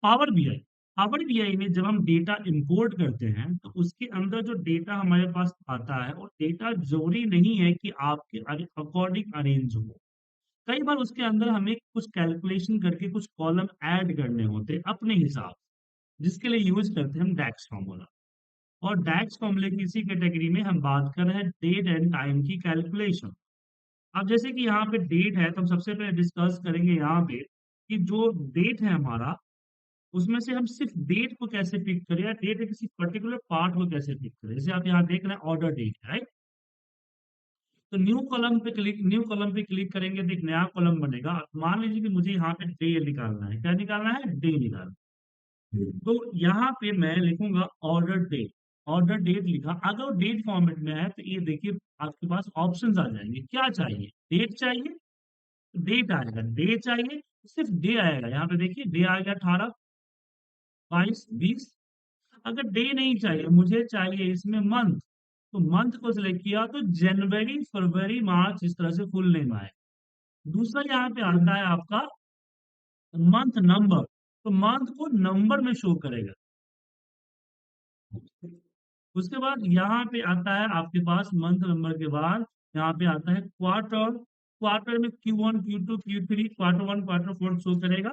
Power BI में जब हम डेटा इंपोर्ट करते हैं तो उसके अंदर जो डेटा हमारे पास आता है, और डेटा जरूरी नहीं है कि आपके अकॉर्डिंग अरेंज हो। कई बार उसके अंदर हमें कुछ कैलकुलेशन करके कुछ कॉलम ऐड करने होते हैं अपने हिसाब से, जिसके लिए यूज करते हैं हम डैक्स फॉर्मूला। और डैक्स फॉर्मूले की इसी कैटेगरी में हम बात कर रहे हैं डेट एंड टाइम की कैलकुलेशन। अब जैसे कि यहाँ पे डेट है, तो हम सबसे पहले डिस्कस करेंगे यहाँ पे कि जो डेट है हमारा, उसमें से हम सिर्फ डेट को कैसे पिक करें, या डेट के किसी पर्टिकुलर पार्ट को कैसे पिक करें। जैसे आप यहाँ देख रहे हैं ऑर्डर डेट है, राइट। तो न्यू कॉलम पे क्लिक करेंगे तो एक नया कॉलम बनेगा। मान लीजिए कि मुझे यहाँ पे डे निकालना है। क्या निकालना है? डे निकालना है। तो यहाँ पे मैं लिखूंगा ऑर्डर डेट लिखा। अगर वो डेट फॉर्मेट में है तो ये देखिए आपके पास ऑप्शंस आ जाएंगे। क्या चाहिए? डेट चाहिए, डेट आएगा। डे चाहिए, सिर्फ डे आएगा। यहाँ पे देखिए डे आ गया 18, 22, 20। अगर डे नहीं चाहिए, मुझे चाहिए इसमें मंथ, तो मंथ को सिलेक्ट किया तो जनवरी, फरवरी, मार्च, इस तरह से फुल नेम आए। दूसरा यहाँ पे आता है आपका मंथ नंबर, तो मंथ को नंबर में शो करेगा। उसके बाद यहाँ पे आता है आपके पास मंथ नंबर के बाद यहाँ पे आता है क्वार्टर। क्वार्टर में Q1, Q2, Q3, quarter 1, quarter 4 show करेगा।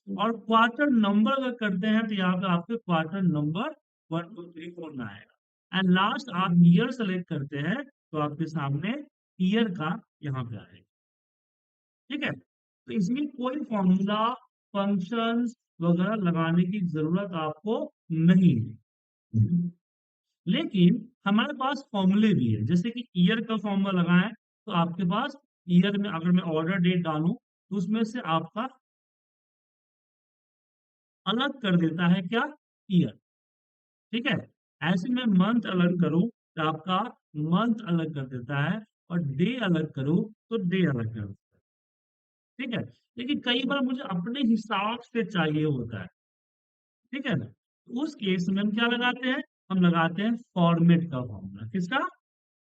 और क्वार्टर नंबर अगर करते हैं तो यहाँ पे आपके क्वार्टर नंबर 1, 2, 3, 4 में आएगा। एंड लास्ट आप ईयर सेलेक्ट करते हैं तो आपके सामने ईयर का यहाँ पे आएगा। ठीक है, तो इसमें कोई फॉर्मूला, फंक्शंस वगैरह लगाने की जरूरत आपको नहीं है। लेकिन हमारे पास फॉर्मूले भी है। जैसे कि ईयर का फॉर्मूला लगाएं तो आपके पास ईयर में अगर मैं ऑर्डर डेट डालूं तो उसमें से आपका अलग कर देता है क्या? ईयर। ठीक है, ऐसे में मंथ अलग करूं तो आपका मंथ अलग कर देता है, और डे अलग करूं तो डे अलग कर देता है। ठीक है, लेकिन कई बार मुझे अपने हिसाब से चाहिए होता है। ठीक है ना, तो उस केस में हम क्या लगाते हैं? हम लगाते हैं फॉर्मेट का फॉर्मूला। किसका?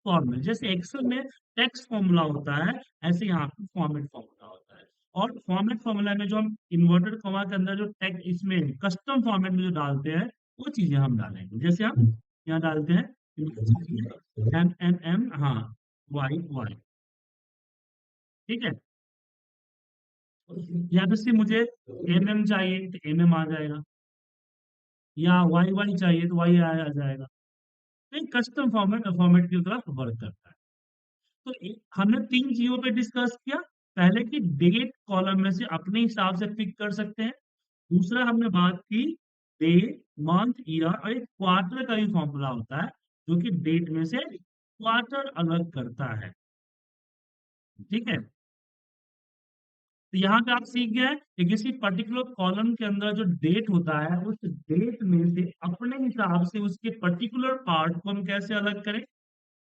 फॉर्मेट। जैसे एक्सेल में टेक्स्ट फॉर्मूला होता है, ऐसे यहाँ पे फॉर्मेट फॉर्मूला होता है। और फॉर्मेट फॉर्मूला में जो हम इन्वर्टेड कॉमा के अंदर जो टेक्स्ट इसमें कस्टम फॉर्मेट में जो डालते हैं, वो चीजें हम डालेंगे। जैसे हम यहाँ डालते हैं M, हाँ, Y, Y। ठीक है, या फिर से मुझे MM चाहिए तो MM आ जाएगा, या Y चाहिए तो Y आ जाएगा। तो एक कस्टम फॉर्मेट फॉर्मेट की तरफ वर्क करता है। तो हमने तीन चीजों पे डिस्कस किया। पहले कि डेट कॉलम में से अपने हिसाब से पिक कर सकते हैं। दूसरा हमने बात की डे, मंथ, ईयर, और एक क्वार्टर का भी फॉर्मूला होता है जो कि डेट में से क्वार्टर अलग करता है। ठीक है, तो यहाँ पे आप सीख गए कि किसी पर्टिकुलर कॉलम के अंदर जो डेट होता है, उस डेट में से अपने हिसाब से उसके पर्टिकुलर पार्ट को हम कैसे अलग करें।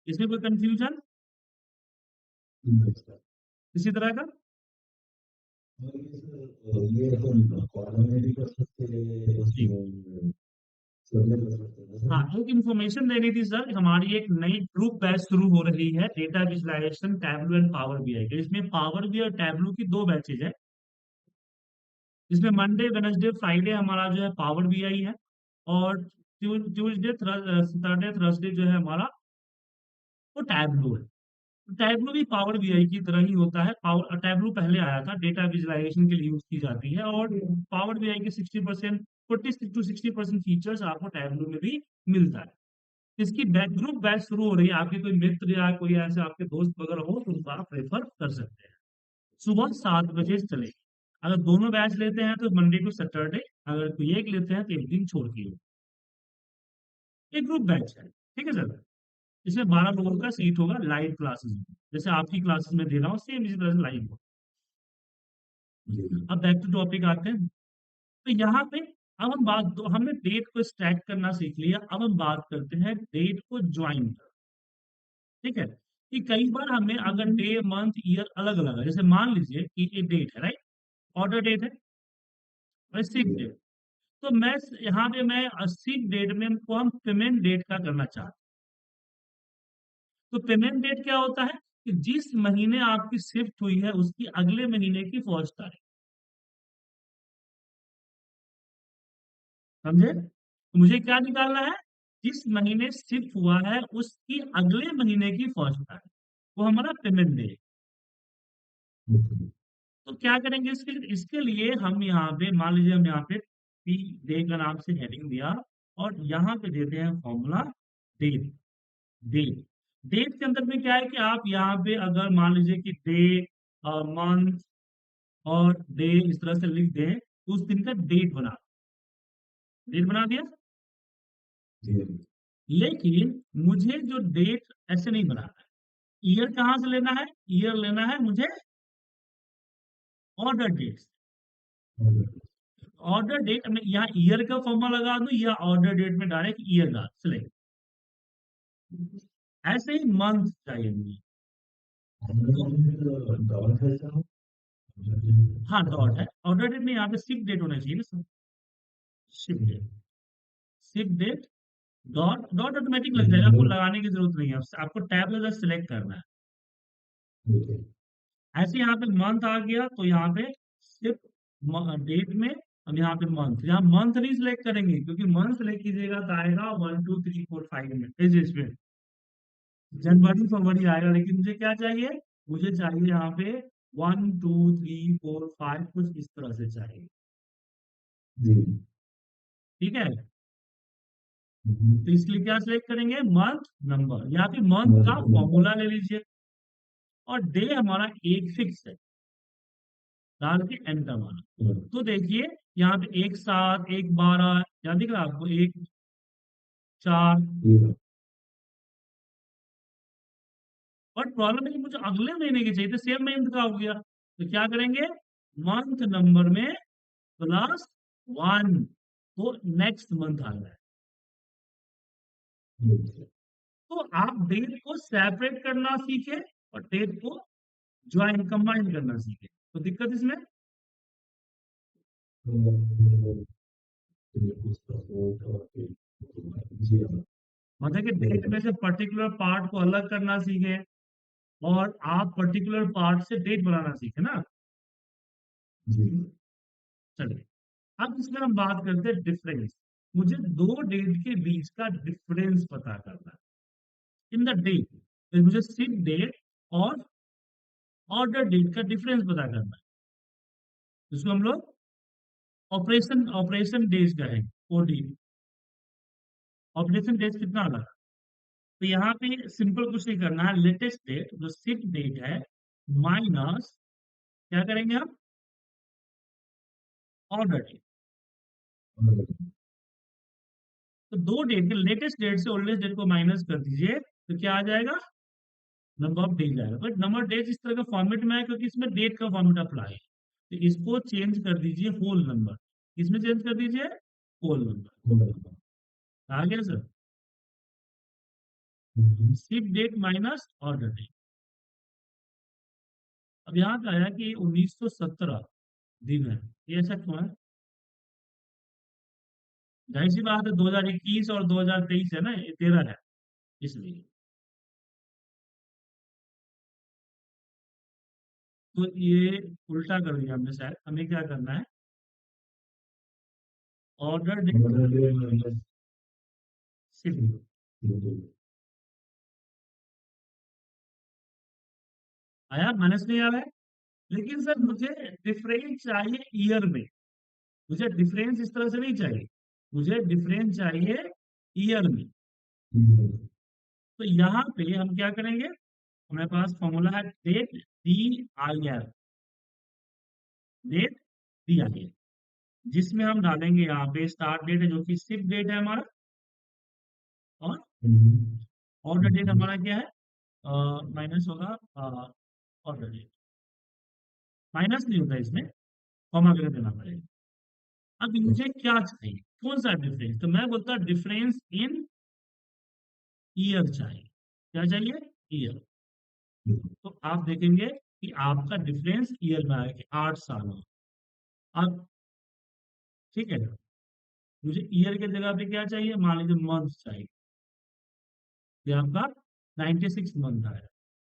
इसमें कोई कंफ्यूजन इसी तरह का? ये अपन कॉलम में भी कर सकते हैं, जी उसमें सर्वे कर सकते हैं हाँ, ना। एक इन्फॉर्मेशन देनी थी सर। हमारी एक नई ग्रुप बैच शुरू हो रही है, data visualisation Tableau and Power BI के। इसमें पावर बीआई और टैबलू की दो बैचेज है। इसमें मंडे, वेनसडे, फ्राइडे हमारा जो है पावर बीआई है, और ट्यूजडे, सैटरडे, थर्सडे जो है हमारा वो टैबलू है। टैबलू भी पावर बीआई की तरह ही होता है। पावर टैबलू पहले आया था, डेटा विजुअलाइजेशन के लिए यूज की जाती है, और पावर बीआई के 60%, 40 to 60% फीचर्स आपको टैबलू में भी मिलता है। इसकी ग्रुप बैच शुरू हो रही है। आपके कोई मित्र या कोई ऐसे आपके दोस्त वगैरह हो तो उनको आप रेफर कर सकते हैं। सुबह 7 बजे से चलेगी। अगर दोनों बैच लेते हैं तो मंडे टू सैटरडे, अगर कोई एक लेते हैं तो एक दिन छोड़ के। एक ग्रुप बैच है, ठीक है सर। इसमें 12 लोगों का सीट होगा लाइव क्लासेस में। जैसे आपकी क्लासेस में दे रहा हूँ, सेम इसी तरह से लाइव हो। जी। अब बैक टू टॉपिक आते हैं। तो यहाँ पे अब हम हमने डेट को स्टैक करना सीख लिया। अब हम बात करते हैं डेट को ज्वाइन कर। ठीक है, कि कई बार हमें अगर डे, मंथ, ईयर अलग अलग है। जैसे मान लीजिए कि ये डेट है, राइट, ऑर्डर डेट है, और सिक डेट। तो मैं यहाँ पे मैं सिक डेट में को हम पेमेंट डेट का करना चाहते हैं। तो पेमेंट डेट क्या होता है? कि जिस महीने आपकी शिफ्ट हुई है उसकी अगले महीने की फर्स्ट तारीख। समझे? तो मुझे क्या निकालना है, जिस महीने शिफ्ट हुआ है उसकी अगले महीने की फर्स्ट तारीख, वो हमारा पेमेंट डे। ओके। तो क्या करेंगे इसके लिए हम यहाँ पे मान लीजिए हम यहाँ पे पी डे का नाम से हेडिंग दिया, और यहाँ पे देते हैं फॉर्मूला डेट। डेट डेट के अंदर में क्या है कि आप यहाँ पे अगर मान लीजिए कि डे, मंथ और डे इस तरह से लिख दें तो उस दिन का डेट बना दिया। जी। लेकिन मुझे जो डेट ऐसे नहीं बनाना है, ईयर कहाँ से लेना है, ईयर लेना है मुझे ऑर्डर डेट। ऑर्डर डेट में यहाँ ईयर का फॉर्मूला लगा दूं या ऑर्डर डेट में डायरेक्ट ईयर का सिलेक्ट। ऐसे ही मंथ चाहिए मुझे। तो डॉट है साहब। हाँ डॉट है, ऑर्डर डेट में यहाँ पे शिप डेट होना चाहिए ना sir, ship date, ship date dot dot automatic लग जाएगा, आपको लगाने की जरूरत नहीं है, आपको टैब में जस्ट सिलेक्ट करना है। ऐसे यहाँ पे मंथ आ गया तो यहाँ पे सिर्फ डेट में हम यहाँ पे मंथ, यहाँ मंथ नहीं सिलेक्ट करेंगे क्योंकि मंथ सिलेक्ट कीजिएगा तो आएगा 1 2 3 4 5 में पेजेस पे, जनवरी फरवरी आएगा। लेकिन मुझे क्या चाहिए, मुझे चाहिए यहाँ पे 1 2 3 4 5 कुछ इस तरह से चाहिए। जी। ठीक है, तो इसलिए क्या सिलेक्ट करेंगे, मंथ नंबर या फिर मंथ का फॉर्मूला ले लीजिए, और डे हमारा एक फिक्स है, डाल के एंटर मारना। तो देखिए यहाँ पे 1 7 1 12 याद दिख रहा है आपको, 1 4। बट प्रॉब्लम है कि मुझे अगले महीने की चाहिए, तो सेम महीने का हो गया, तो क्या करेंगे, मंथ नंबर में +1, तो नेक्स्ट मंथ आ जाए। तो आप डेट को सेपरेट करना सीखे और डेट को ज्वाइन कंबाइन करना सीखे, तो दिक्कत इसमें मतलब कि डेट में से पर्टिकुलर पार्ट को अलग करना सीखे और आप पर्टिकुलर पार्ट से डेट बनाना सीखे ना। चलिए, अब इसमें हम बात करते हैं डिफरेंस। मुझे दो डेट के बीच का डिफरेंस पता करना है इन द डेट, मुझे सिर्फ डेट और ऑर्डर डेट का डिफरेंस पता करना है, जिसको हम लोग ऑपरेशन ऑपरेशन डेज कहेंगे, ओडी। ऑपरेशन डेज कितना लगा, तो यहाँ पे सिंपल कुछ नहीं करना है, लेटेस्ट डेट जो सिप डेट है माइनस क्या करेंगे हम, ऑर्डर डेट। तो दो डेट के लेटेस्ट डेट से ओल्डेस्ट डेट को माइनस कर दीजिए तो क्या आ जाएगा, नंबर ऑफ डेज आएगा। बट नंबर ऑफ डेज इस तरह का फॉर्मेट में है क्योंकि इसमें डेट का फॉर्मेट अप्लाई है, तो इसको चेंज कर दीजिए होल नंबर, इसमें चेंज कर दीजिए होल नंबर। आ गया sir, ship date minus order date. अब यहाँ पे आया कि 1917 दिन है, ये ऐसा क्यों है, जाहिर सी बात है 2021 और 2023 है ना, ये 13 है इसलिए। तो ये उल्टा कर दिया हमने, शायद हमें क्या करना है, ऑर्डर डेट सिर्फ आया, माइनस नहीं आ रहा है। लेकिन सर मुझे डिफरेंस चाहिए ईयर में, मुझे डिफरेंस इस तरह से नहीं चाहिए, मुझे डिफरेंस चाहिए ईयर में। तो यहाँ पे हम क्या करेंगे, हमारे पास फॉर्मूला है date D I R, date D I R, जिसमें हम डालेंगे यहाँ पे स्टार्ट डेट है जो कि शिप डेट है हमारा, और ऑर्डर डेट हमारा क्या है, माइनस होगा ऑर्डर डेट, माइनस नहीं होता इसमें, कॉमा करके देना पड़ेगा। अब मुझे क्या चाहिए, कौन सा डिफरेंस, तो मैं बोलता डिफरेंस इन ईयर चाहिए, क्या चाहिए, ईयर। तो आप देखेंगे कि आपका डिफरेंस ईयर में आएगा 8 साल हो। अब ठीक है, मुझे ईयर की जगह पे क्या चाहिए, मान लीजिए मंथ चाहिए, ये आपका 96 मंथ आया।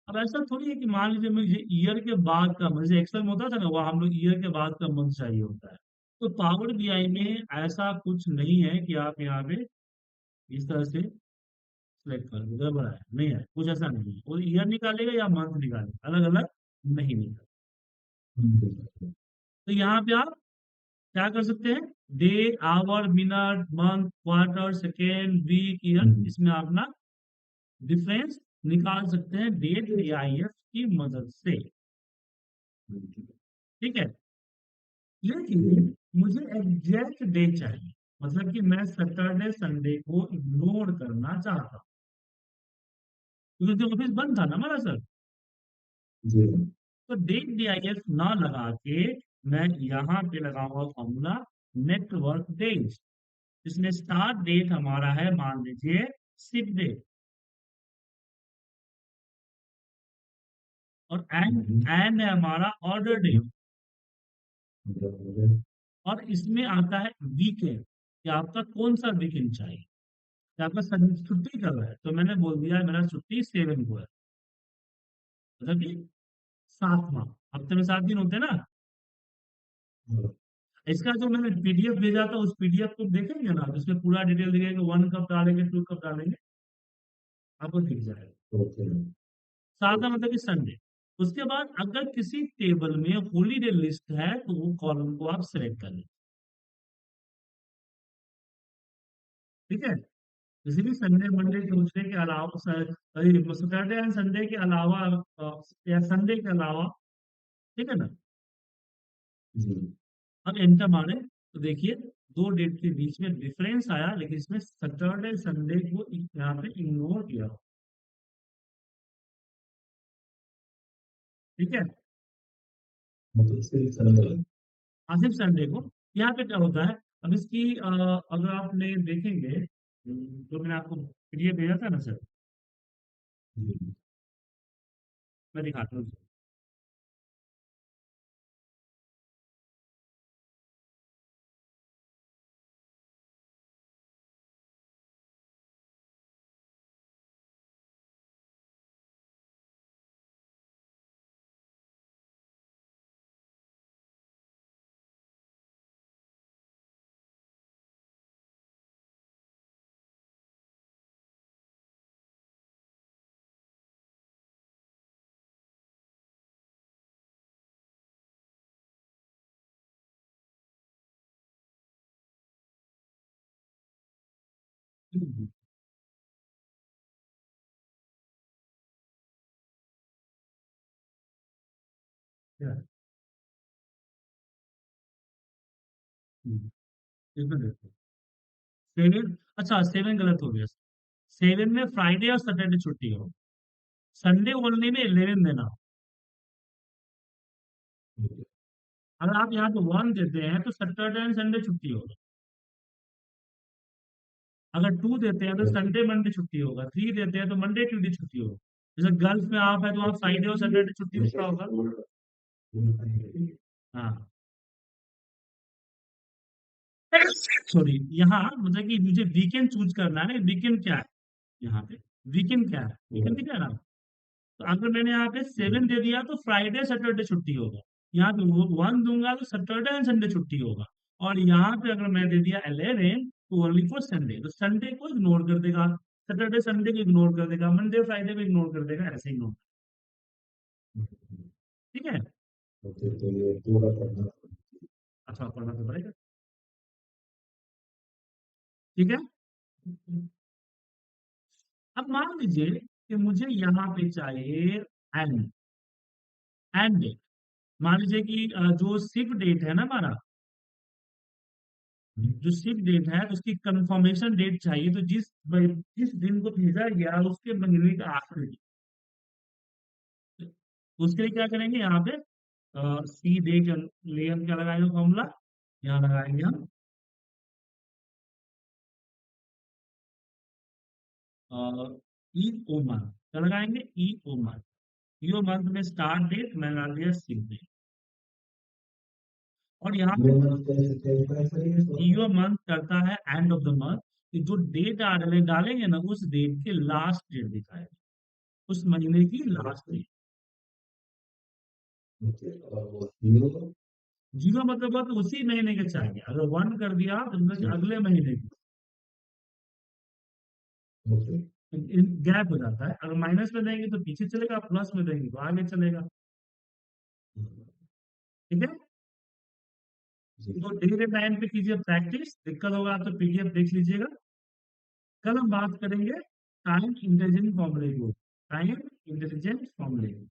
अब ऐसा थोड़ी है कि मान लीजिए मुझे ईयर के बाद का, मुझे एक्सेल में होता था ना, वहाँ हम लोग ईयर के बाद का मंथ चाहिए होता है, तो पावर बीआई में ऐसा कुछ नहीं है कि आप यहाँ पे इस तरह से सिलेक्ट कर दो, गड़बड़ है, नहीं है, कुछ ऐसा नहीं है। वो ईयर निकालेगा या मंथ निकालेगा, अलग अलग नहीं निकालेगा। तो यहाँ पे आप क्या कर सकते हैं, day, hour, minute, month, quarter, second, week, year, इसमें आप ना डिफरेंस निकाल सकते हैं डेट एआईएफ की मदद से। ठीक है, लेकिन मुझे एग्जैक्ट डे चाहिए, मतलब कि मैं सैटरडे संडे को इग्नोर करना चाहता हूँ, क्योंकि ऑफिस बंद था ना हमारा सर। जी। तो डेट डीआईएफ ना लगा के मैं यहाँ पे लगाऊंगा फॉर्मूला नेटवर्क डेज, जिसमें स्टार्ट डेट हमारा है, मान लीजिए सिक डे, और एंड है हमारा ऑर्डर डे, और इसमें आता है वीकेंड, कि आपका कौन सा वीकेंड चाहिए, कि आपका छुट्टी कब है। तो मैंने बोल दिया मेरा छुट्टी 7 को है, मतलब कि 7वां, हफ्ते में 7 दिन होते हैं ना। इसका जो मैंने पीडीएफ भेजा था, उस पीडीएफ को देखेंगे ना, जिसमें पूरा डिटेल दिखेगा, 1 कब डालेंगे, 2 कब डालेंगे, आपको दिख जाएगा। 7वां मतलब कि संडे। उसके बाद अगर किसी टेबल में हॉलीडे लिस्ट है तो वो कॉलम को आप सिलेक्ट कर लें। ठीक है, किसी भी संडे, मंडे, ट्यूसडे के अलावा, सैटरडे एंड संडे के अलावा, या संडे के अलावा, ठीक है ना। अब एंटर मारे तो देखिए दो डेट के बीच में डिफरेंस आया, लेकिन इसमें सैटरडे संडे को यहाँ पे इग्नोर किया। ठीक है, हाँ सिर्फ संडे को। यहाँ पे क्या होता है, अब इसकी अगर आपने देखेंगे, जो मैंने आपको पीडीएफ भेजा था ना सर, मैं दिखाता हूँ। क्या है? इसमें देखो 7, अच्छा 7 गलत हो गया। 7 में फ्राइडे और सैटरडे छुट्टी हो, संडे ओनली में 11 देना। अगर आप यहाँ पे 1 देते हैं तो सैटरडे एंड संडे छुट्टी होगा। अगर 2 देते हैं तो संडे मंडे छुट्टी होगा। 3 देते हैं तो मंडे ट्यूसडे छुट्टी होगा। जैसे गल्फ में आप है तो आप फ्राइडे और सैटरडे छुट्टी होता होगा। हाँ, सॉरी, यहाँ मतलब कि मुझे वीकेंड चूज करना है ना, वीकेंड क्या है यहाँ पे, वीकेंड क्या है, वीकेंड क्या है ना। तो अगर मैंने यहाँ पे 7 दे दिया तो फ्राइडे सैटरडे छुट्टी होगा। यहाँ पे 1 दूंगा तो सैटरडे एंड संडे छुट्टी होगा। और यहाँ पे अगर मैं दे दिया 11 तो ओनली फॉर संडे, तो संडे को इग्नोर कर देगा, सैटरडे संडे को इग्नोर कर देगा, मंडे फ्राइडे को इग्नोर कर देगा, ऐसे इग्नोर। ठीक है, तो ये पूरा करना। अच्छा पढ़ना तो पड़ेगा। ठीक है, अब मान लीजिए कि मुझे यहाँ पे चाहिए एंड एंड डेट। मान लीजिए कि जो शिफ्ट डेट है ना हमारा, जो शिफ्ट डेट है उसकी कंफर्मेशन डेट चाहिए, तो जिस दिन को भेजा गया उसके महीने का आखिरी दिन। तो उसके लिए क्या करेंगे, यहाँ पे सी डेट लिए हम क्या लगाएंगे फॉर्मूला, यहाँ लगाएंगे हम ई ओ मंथ, क्या लगाएंगे, ई ओ मंथ। ई ओ मंथ में स्टार्ट डेट मैं लगा दिया शिफ्ट डेट, और यहाँ पे ईओ मंथ करता है एंड ऑफ द मंथ, कि जो डेट डालेंगे ना उस डेट के लास्ट डेट दिखाएगा, उस महीने की लास्ट डेट। जीरो मतलब हुआ कि उसी महीने के चाहिए, अगर वन कर दिया तो मतलब कि जी। अगले महीने की, ओके। गैप हो जाता है। अगर माइनस में देंगे तो पीछे चलेगा, प्लस में देंगे तो आगे चलेगा। ठीक है, जी। तो डेली टाइम पे कीजिए प्रैक्टिस, दिक्कत होगा तो पीडीएफ देख लीजिएगा। कल हम बात करेंगे टाइम इंटेलिजेंट फॉर्मूले की, टाइम इंटेलिजेंट फॉर्मूले की।